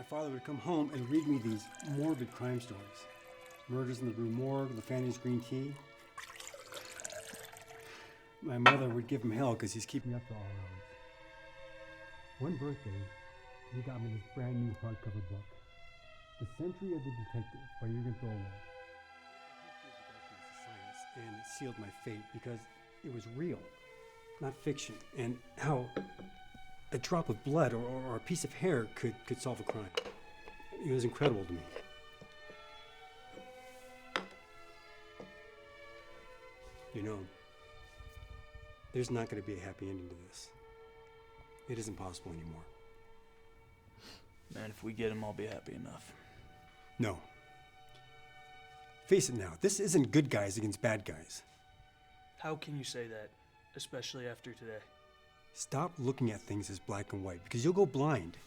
my father would come home and read me these morbid crime stories. Murders in the Rue Morgue, LaFanny's green tea. My mother would give him hell because he's keeping up to all hours. One birthday, he got me this brand new hardcover book, The Century of the Detective by Jürgen Thorwald. And it sealed my fate because it was real, not fiction, and how a drop of blood or a piece of hair could solve a crime. It was incredible to me. You know, there's not going to be a happy ending to this. It isn't possible anymore. Man, if we get him, I'll be happy enough. No. Face it now, this isn't good guys against bad guys. How can you say that, especially after today? Stop looking at things as black and white, because you'll go blind.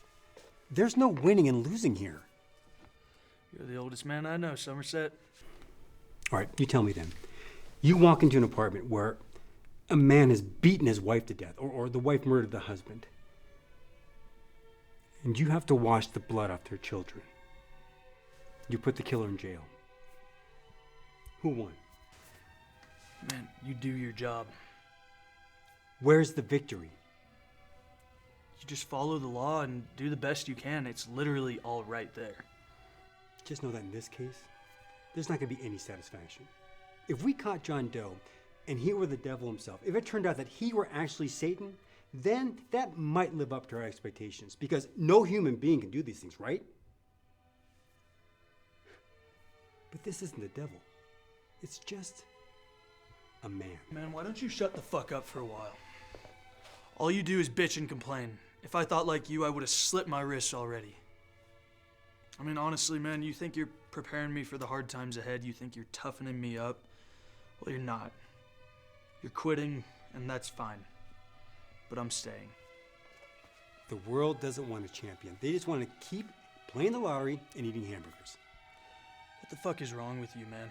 There's no winning and losing here. You're the oldest man I know, Somerset. All right, you tell me then. You walk into an apartment where a man has beaten his wife to death, or the wife murdered the husband. And you have to wash the blood off their children. You put the killer in jail. Who won? Man, you do your job. Where's the victory? You just follow the law and do the best you can. It's literally all right there. Just know that in this case, there's not going to be any satisfaction. If we caught John Doe and he were the devil himself, if it turned out that he were actually Satan, then that might live up to our expectations, because no human being can do these things, right? But this isn't the devil. It's just a man. Man, why don't you shut the fuck up for a while? All you do is bitch and complain. If I thought like you, I would have slit my wrists already. I mean, honestly, man, you think you're preparing me for the hard times ahead? You think you're toughening me up? Well, you're not. You're quitting, and that's fine. But I'm staying. The world doesn't want a champion. They just want to keep playing the lottery and eating hamburgers. What the fuck is wrong with you, man?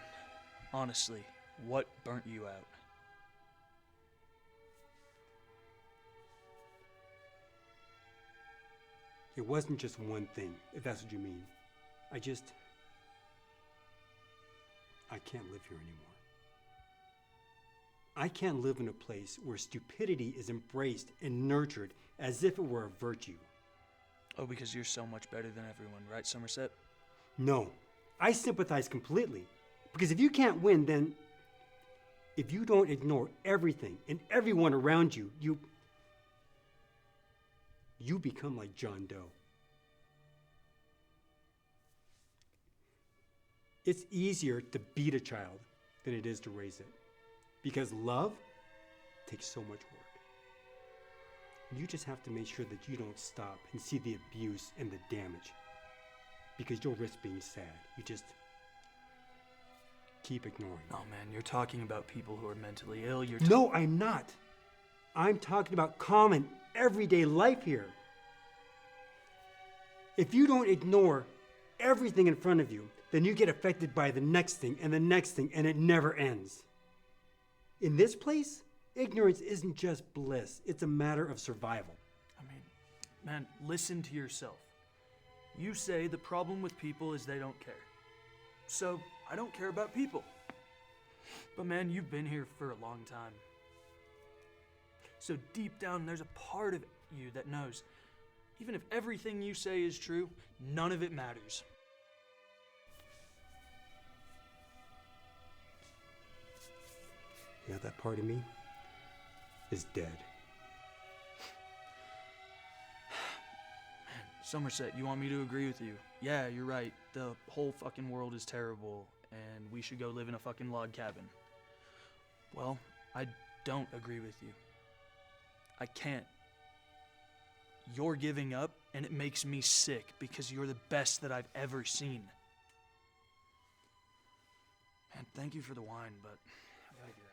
Honestly, what burnt you out? It wasn't just one thing, if that's what you mean. I can't live here anymore. I can't live in a place where stupidity is embraced and nurtured as if it were a virtue. Oh, because you're so much better than everyone, right, Somerset? No, I sympathize completely. Because if you can't win, then if you don't ignore everything and everyone around you, you become like John Doe. It's easier to beat a child than it is to raise it, because love takes so much work. You just have to make sure that you don't stop and see the abuse and the damage, because you'll risk being sad. You just keep ignoring. Oh man, you're talking about people who are mentally ill. No, I'm not. I'm talking about common, everyday life here. If you don't ignore everything in front of you, then you get affected by the next thing, and it never ends. In this place, ignorance isn't just bliss, it's a matter of survival. I mean, man, listen to yourself. You say the problem with people is they don't care. So, I don't care about people. But man, you've been here for a long time. So deep down, there's a part of you that knows, even if everything you say is true, none of it matters. Yeah, that part of me is dead. Somerset, you want me to agree with you? Yeah, you're right. The whole fucking world is terrible, and we should go live in a fucking log cabin. Well, I don't agree with you. I can't. You're giving up, and it makes me sick because you're the best that I've ever seen. And thank you for the wine, but I gotta get out.